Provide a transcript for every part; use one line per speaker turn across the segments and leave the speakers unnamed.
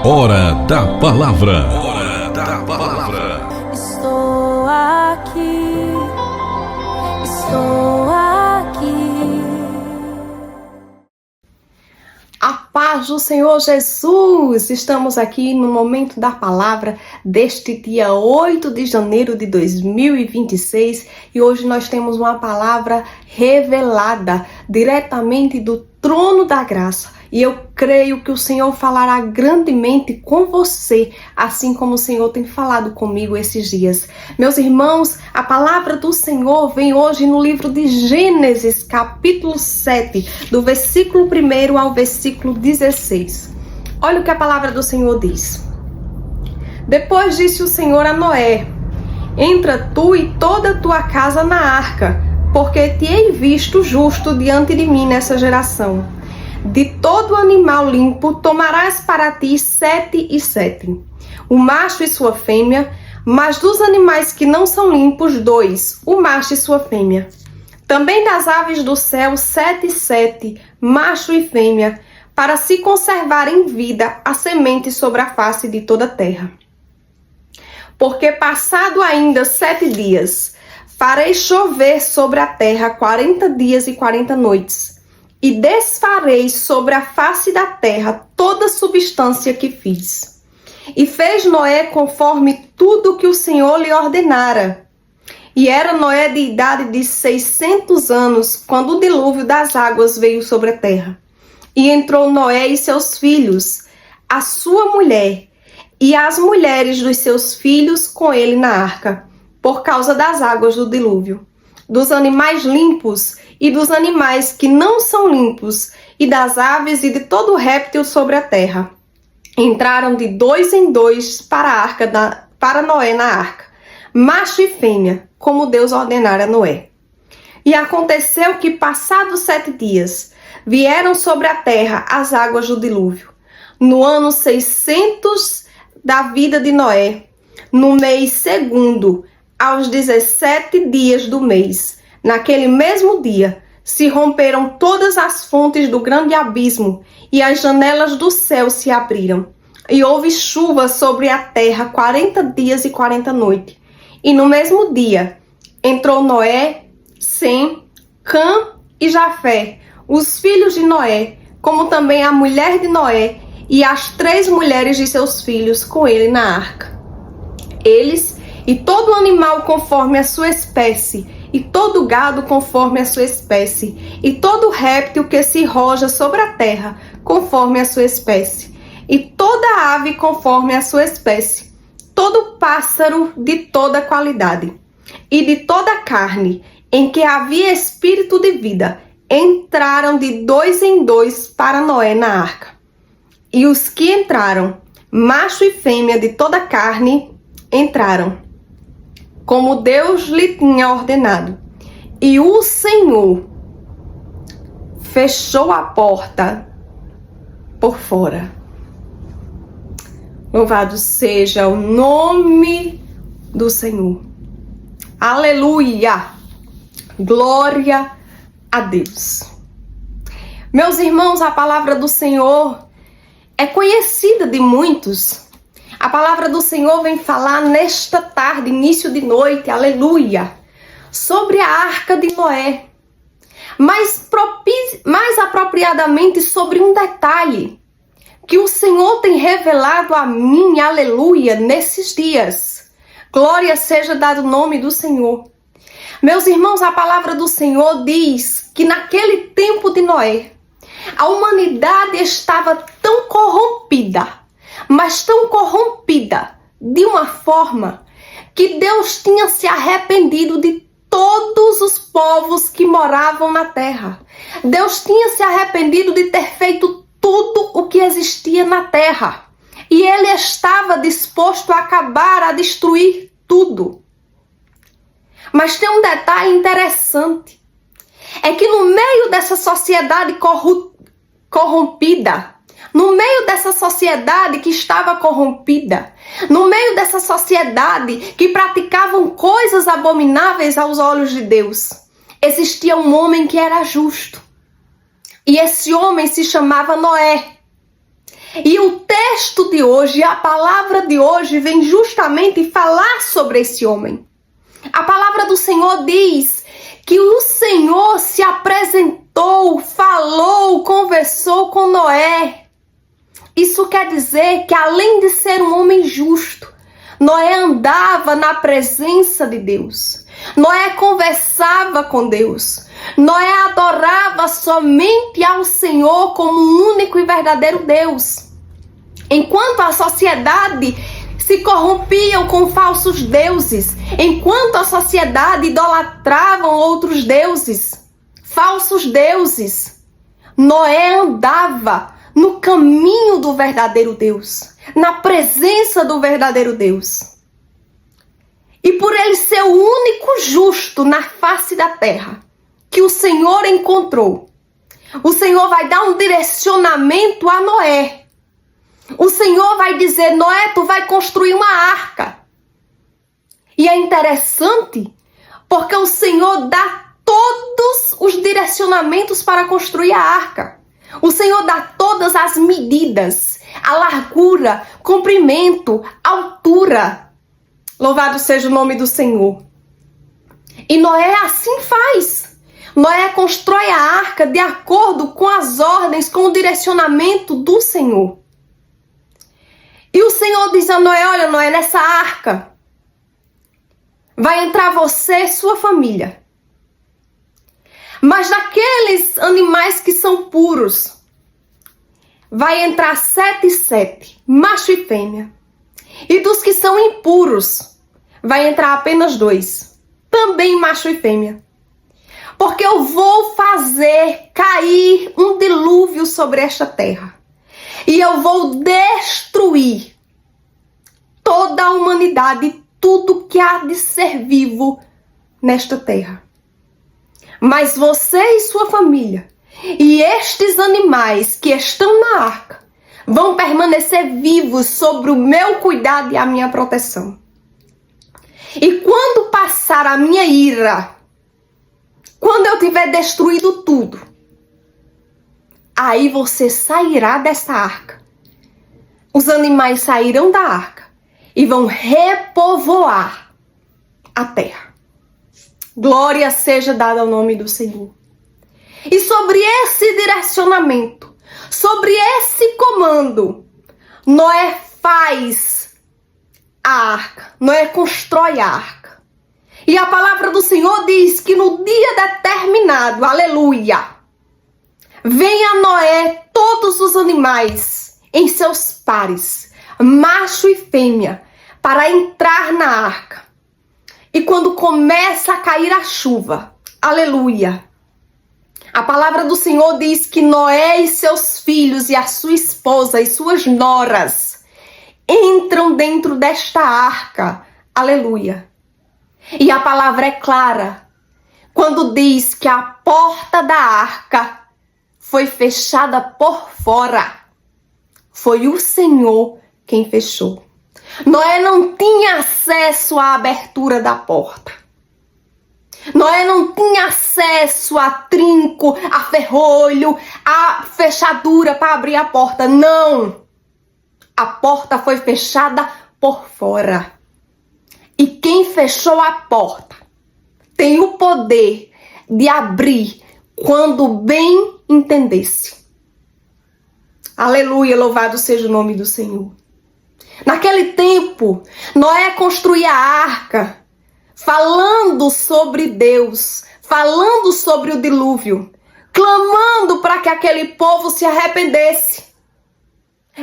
Hora da Palavra. Hora da Palavra.
Estou aqui, estou aqui.
A paz do Senhor Jesus! Estamos aqui no momento da palavra deste dia 8 de janeiro de 2026 e hoje nós temos uma palavra revelada diretamente do trono da graça. E eu creio que o Senhor falará grandemente com você, assim como o Senhor tem falado comigo esses dias. Meus irmãos, a palavra do Senhor vem hoje no livro de Gênesis, capítulo 7, do versículo 1 ao versículo 16. Olha o que a palavra do Senhor diz. Depois disse o Senhor a Noé: entra tu e toda a tua casa na arca, porque te hei visto justo diante de mim nessa geração. De todo animal limpo tomarás para ti 7 e 7, o macho e sua fêmea, mas dos animais que não são limpos 2, o macho e sua fêmea. Também das aves do céu 7 e 7, macho e fêmea, para se conservar em vida a semente sobre a face de toda a terra. Porque passado ainda 7 dias, farei chover sobre a terra 40 dias e 40 noites, e desfarei sobre a face da terra toda a substância que fiz. E fez Noé conforme tudo que o Senhor lhe ordenara. E era Noé de idade de 600 anos, quando o dilúvio das águas veio sobre a terra. E entrou Noé e seus filhos, a sua mulher, e as mulheres dos seus filhos com ele na arca, por causa das águas do dilúvio, dos animais limpos e dos animais que não são limpos, e das aves e de todo réptil sobre a terra. Entraram de 2 em 2 para Noé na arca, macho e fêmea, como Deus ordenara a Noé. E aconteceu que, passados 7 dias, vieram sobre a terra as águas do dilúvio, no ano 600 da vida de Noé, no mês segundo, aos 17 dias do mês. Naquele mesmo dia, se romperam todas as fontes do grande abismo, e as janelas do céu se abriram. E houve chuva sobre a terra 40 dias e 40 noites. E no mesmo dia, entrou Noé, Sem, Cã e Jafé, os filhos de Noé, como também a mulher de Noé, e as 3 mulheres de seus filhos com ele na arca. Eles e todo animal conforme a sua espécie, e todo gado conforme a sua espécie, e todo réptil que se roja sobre a terra conforme a sua espécie, e toda ave conforme a sua espécie, todo pássaro de toda qualidade, e de toda carne em que havia espírito de vida, entraram de 2 em 2 para Noé na arca. E os que entraram, macho e fêmea de toda carne, entraram, como Deus lhe tinha ordenado. E o Senhor fechou a porta por fora. Louvado seja o nome do Senhor. Aleluia! Glória a Deus. Meus irmãos, a palavra do Senhor é conhecida de muitos. A palavra do Senhor vem falar nesta tarde, início de noite, aleluia, sobre a arca de Noé. Mais apropriadamente sobre um detalhe que o Senhor tem revelado a mim, aleluia, nesses dias. Glória seja dado o nome do Senhor. Meus irmãos, a palavra do Senhor diz que naquele tempo de Noé, a humanidade estava tão corrompida, mas tão corrompida de uma forma que Deus tinha se arrependido de todos os povos que moravam na terra. Deus tinha se arrependido de ter feito tudo o que existia na terra. E ele estava disposto a acabar, a destruir tudo. Mas tem um detalhe interessante. É que no meio dessa sociedade corrompida, no meio dessa sociedade que estava corrompida, no meio dessa sociedade que praticavam coisas abomináveis aos olhos de Deus, existia um homem que era justo. E esse homem se chamava Noé. E o texto de hoje, a palavra de hoje, vem justamente falar sobre esse homem. A palavra do Senhor diz que o Senhor se apresentou, falou, conversou com Noé. Isso quer dizer que, além de ser um homem justo, Noé andava na presença de Deus. Noé conversava com Deus. Noé adorava somente ao Senhor como o único e verdadeiro Deus. Enquanto a sociedade se corrompiam com falsos deuses, enquanto a sociedade idolatravam outros deuses, falsos deuses, Noé andava no caminho do verdadeiro Deus, na presença do verdadeiro Deus. E por ele ser o único justo na face da terra que o Senhor encontrou, o Senhor vai dar um direcionamento a Noé. O Senhor vai dizer: Noé, tu vai construir uma arca. E é interessante porque o Senhor dá todos os direcionamentos para construir a arca. O Senhor dá todas as medidas, a largura, comprimento, altura. Louvado seja o nome do Senhor. E Noé assim faz. Noé constrói a arca de acordo com as ordens, com o direcionamento do Senhor. E o Senhor diz a Noé: olha, Noé, nessa arca vai entrar você e sua família. Mas daqueles animais que são puros, vai entrar 7 e 7, macho e fêmea. E dos que são impuros, vai entrar apenas 2, também macho e fêmea. Porque eu vou fazer cair um dilúvio sobre esta terra. E eu vou destruir toda a humanidade, tudo que há de ser vivo nesta terra. Mas você e sua família, e estes animais que estão na arca, vão permanecer vivos sobre o meu cuidado e a minha proteção. E quando passar a minha ira, quando eu tiver destruído tudo, aí você sairá dessa arca. Os animais sairão da arca e vão repovoar a terra. Glória seja dada ao nome do Senhor. E sobre esse direcionamento, sobre esse comando, Noé faz a arca. Noé constrói a arca. E a palavra do Senhor diz que no dia determinado, aleluia, vem a Noé todos os animais em seus pares, macho e fêmea, para entrar na arca. E quando começa a cair a chuva, aleluia, a palavra do Senhor diz que Noé e seus filhos e a sua esposa e suas noras entram dentro desta arca, aleluia. E a palavra é clara quando diz que a porta da arca foi fechada por fora. Foi o Senhor quem fechou. Noé não tinha acesso à abertura da porta. Noé não tinha acesso a trinco, a ferrolho, a fechadura para abrir a porta. Não! A porta foi fechada por fora. E quem fechou a porta tem o poder de abrir quando bem entendesse. Aleluia, louvado seja o nome do Senhor. Naquele tempo, Noé construía a arca, falando sobre Deus, falando sobre o dilúvio, clamando para que aquele povo se arrependesse.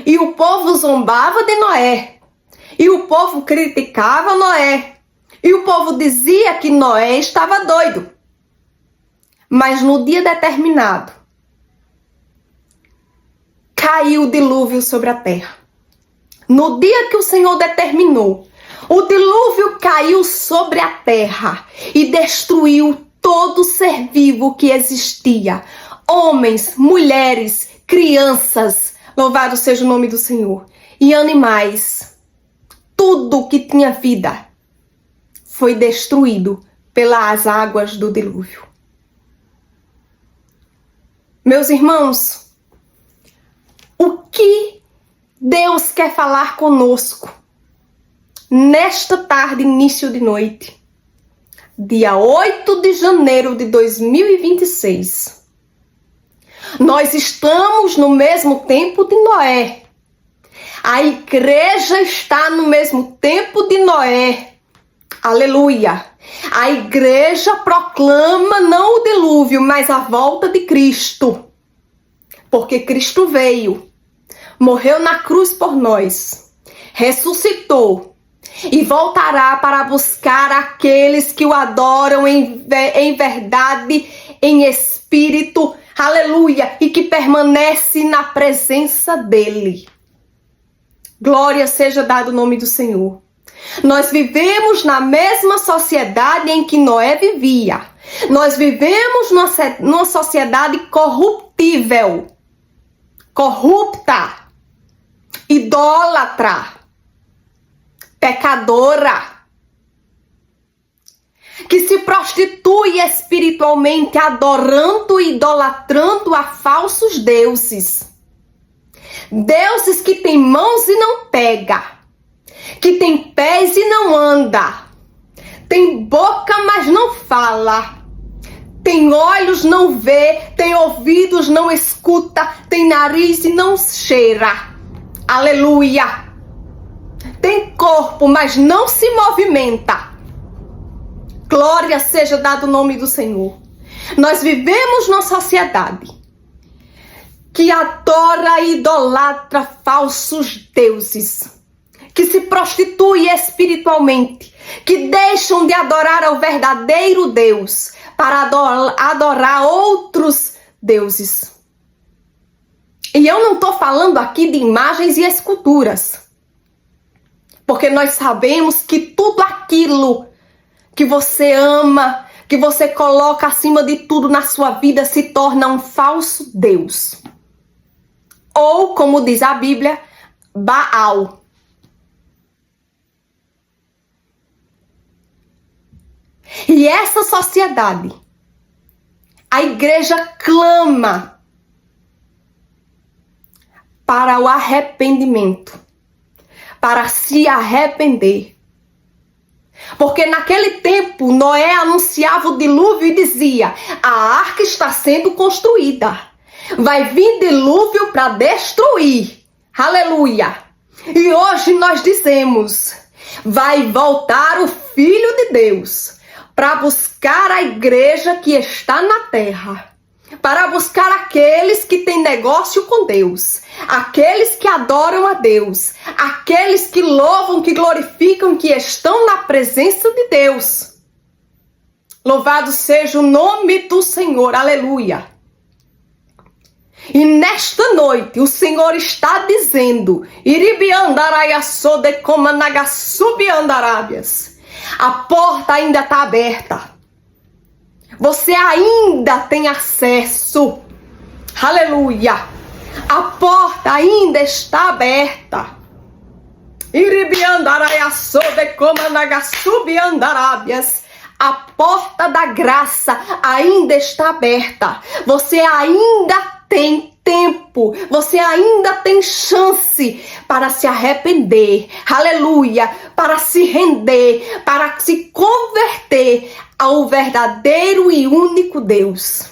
E o povo zombava de Noé. E o povo criticava Noé. E o povo dizia que Noé estava doido. Mas no dia determinado, caiu o dilúvio sobre a terra. No dia que o Senhor determinou, o dilúvio caiu sobre a terra e destruiu todo ser vivo que existia. Homens, mulheres, crianças, louvado seja o nome do Senhor, e animais. Tudo que tinha vida foi destruído pelas águas do dilúvio. Meus irmãos, o que Deus quer falar conosco nesta tarde, início de noite, dia 8 de janeiro de 2026. Nós estamos no mesmo tempo de Noé. A igreja está no mesmo tempo de Noé. Aleluia! A igreja proclama não o dilúvio, mas a volta de Cristo. Porque Cristo veio, morreu na cruz por nós, ressuscitou e voltará para buscar aqueles que o adoram em verdade, em espírito, aleluia, e que permanece na presença dele. Glória seja dado o nome do Senhor. Nós vivemos na mesma sociedade em que Noé vivia. Nós vivemos numa sociedade corruptível, corrupta, idólatra, pecadora, que se prostitui espiritualmente, adorando e idolatrando a falsos deuses. Deuses que têm mãos e não pega, que tem pés e não anda, tem boca, mas não fala, tem olhos, não vê, tem ouvidos, não escuta, tem nariz e não cheira. Aleluia! Tem corpo, mas não se movimenta. Glória seja dado o nome do Senhor. Nós vivemos numa sociedade que adora e idolatra falsos deuses, que se prostitui espiritualmente, que deixam de adorar ao verdadeiro Deus para adorar outros deuses. E eu não estou falando aqui de imagens e esculturas, porque nós sabemos que tudo aquilo que você ama, que você coloca acima de tudo na sua vida, se torna um falso Deus. Ou, como diz a Bíblia, Baal. E essa sociedade, a igreja clama para o arrependimento, para se arrepender. Porque naquele tempo, Noé anunciava o dilúvio e dizia: a arca está sendo construída. Vai vir dilúvio para destruir. Aleluia! E hoje nós dizemos: vai voltar o Filho de Deus para buscar a igreja que está na terra, para buscar aqueles que têm negócio com Deus, aqueles que adoram a Deus, aqueles que louvam, que glorificam, que estão na presença de Deus. Louvado seja o nome do Senhor, aleluia. E nesta noite o Senhor está dizendo: a porta ainda está aberta. Você ainda tem acesso. Aleluia. A porta ainda está aberta. A porta da graça ainda está aberta. Você ainda tem tempo, você ainda tem chance para se arrepender, aleluia, para se render, para se converter ao verdadeiro e único Deus.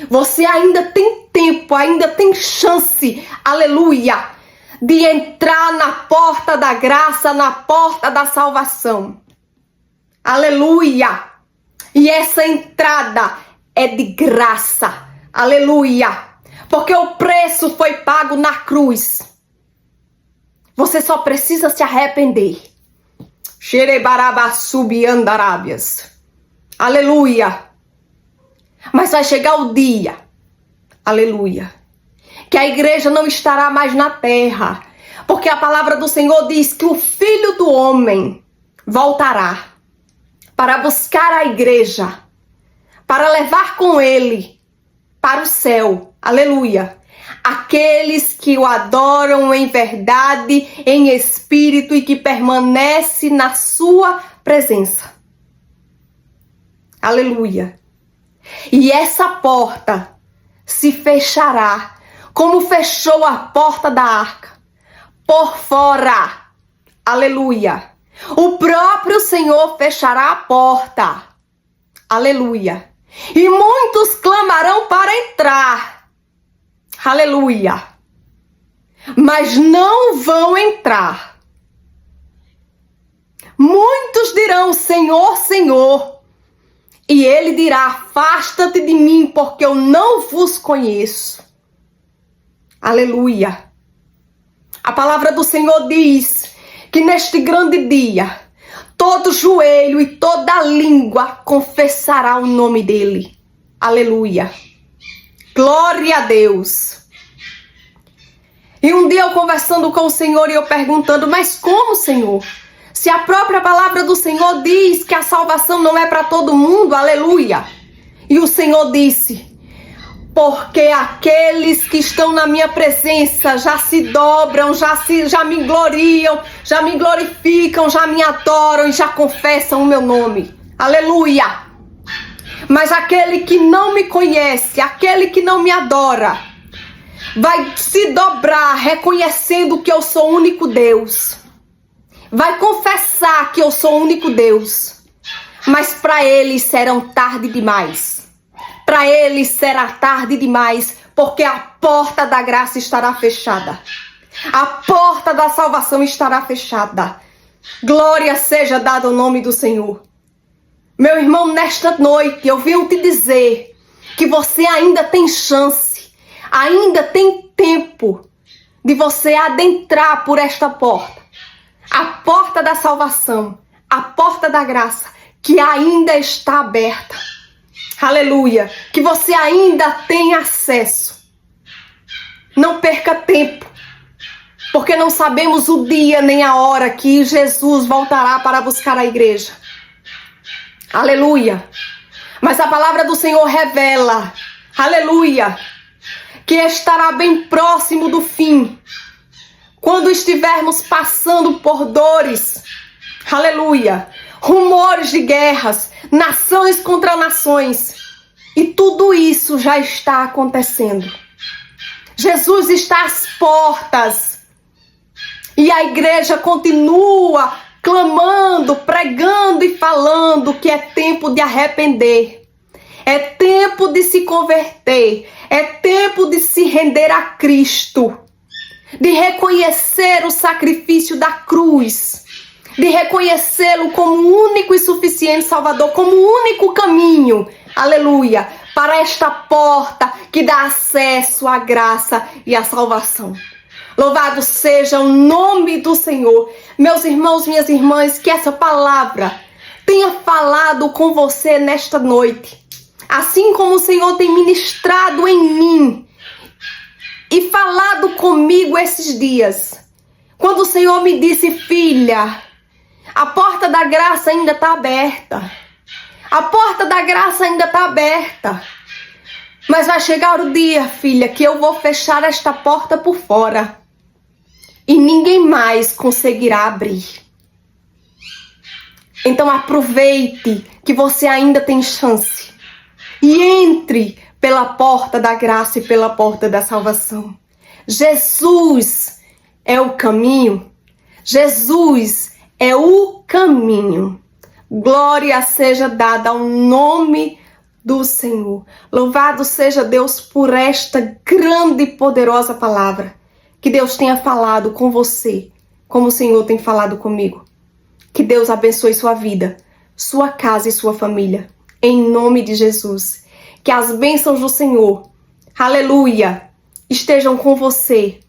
Você ainda tem tempo, ainda tem chance, aleluia, de entrar na porta da graça, na porta da salvação. Aleluia! E essa entrada é de graça. Aleluia! Porque o preço foi pago na cruz. Você só precisa se arrepender. Xerebarabassubiandarábias. Aleluia! Mas vai chegar o dia, aleluia, que a igreja não estará mais na terra. Porque a palavra do Senhor diz que o Filho do Homem voltará para buscar a igreja, para levar com ele para o céu, aleluia, aqueles que o adoram em verdade, em espírito e que permanecem na sua presença, aleluia. E essa porta se fechará, como fechou a porta da arca, por fora. Aleluia. O próprio Senhor fechará a porta. Aleluia. E muitos clamarão para entrar. Aleluia. Mas não vão entrar. Muitos dirão: Senhor, Senhor. E ele dirá: afasta-te de mim, porque eu não vos conheço. Aleluia. A palavra do Senhor diz que neste grande dia, todo joelho e toda língua confessará o nome dele. Aleluia. Glória a Deus. E um dia eu conversando com o Senhor e eu perguntando: mas como, Senhor? Se a própria palavra do Senhor diz que a salvação não é para todo mundo, aleluia. E o Senhor disse: porque aqueles que estão na minha presença já se dobram, já me gloriam, já me glorificam, já me adoram e já confessam o meu nome. Aleluia. Mas aquele que não me conhece, aquele que não me adora, vai se dobrar reconhecendo que eu sou o único Deus. Vai confessar que eu sou o único Deus. Mas para eles serão tarde demais. Para eles será tarde demais, porque a porta da graça estará fechada. A porta da salvação estará fechada. Glória seja dada ao nome do Senhor. Meu irmão, nesta noite eu venho te dizer que você ainda tem chance, ainda tem tempo de você adentrar por esta porta. A porta da salvação, a porta da graça, que ainda está aberta. Aleluia. Que você ainda tem acesso. Não perca tempo, porque não sabemos o dia nem a hora que Jesus voltará para buscar a igreja. Aleluia. Mas a palavra do Senhor revela, aleluia, que estará bem próximo do fim. Quando estivermos passando por dores, aleluia, rumores de guerras, nações contra nações, e tudo isso já está acontecendo. Jesus está às portas, e a igreja continua clamando, pregando e falando que é tempo de arrepender, é tempo de se converter, é tempo de se render a Cristo, de reconhecer o sacrifício da cruz, de reconhecê-lo como único e suficiente Salvador, como único caminho, aleluia, para esta porta que dá acesso à graça e à salvação. Louvado seja o nome do Senhor. Meus irmãos, minhas irmãs, que essa palavra tenha falado com você nesta noite, assim como o Senhor tem ministrado em mim e falado comigo esses dias, quando o Senhor me disse: filha, a porta da graça ainda está aberta. A porta da graça ainda está aberta. Mas vai chegar o dia, filha, que eu vou fechar esta porta por fora. E ninguém mais conseguirá abrir. Então aproveite que você ainda tem chance. E entre pela porta da graça e pela porta da salvação. Jesus é o caminho. Jesus é o caminho. Glória seja dada ao nome do Senhor. Louvado seja Deus por esta grande e poderosa palavra. Que Deus tenha falado com você, como o Senhor tem falado comigo. Que Deus abençoe sua vida, sua casa e sua família. Em nome de Jesus. Que as bênçãos do Senhor, aleluia, estejam com você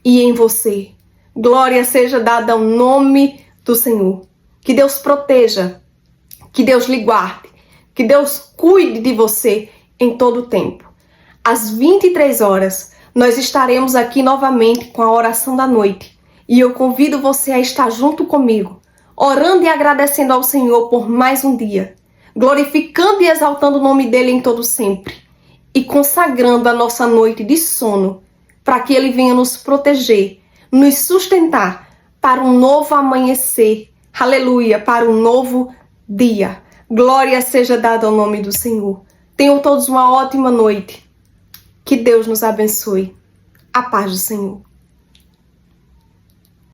e em você. Glória seja dada ao nome do Senhor. Que Deus proteja, que Deus lhe guarde, que Deus cuide de você em todo o tempo. Às 23 horas, nós estaremos aqui novamente com a oração da noite. E eu convido você a estar junto comigo, orando e agradecendo ao Senhor por mais um dia, glorificando e exaltando o nome dele em todo sempre, e consagrando a nossa noite de sono, para que ele venha nos proteger, nos sustentar para um novo amanhecer, aleluia, para um novo dia. Glória seja dada ao nome do Senhor. Tenham todos uma ótima noite. Que Deus nos abençoe. A paz do Senhor.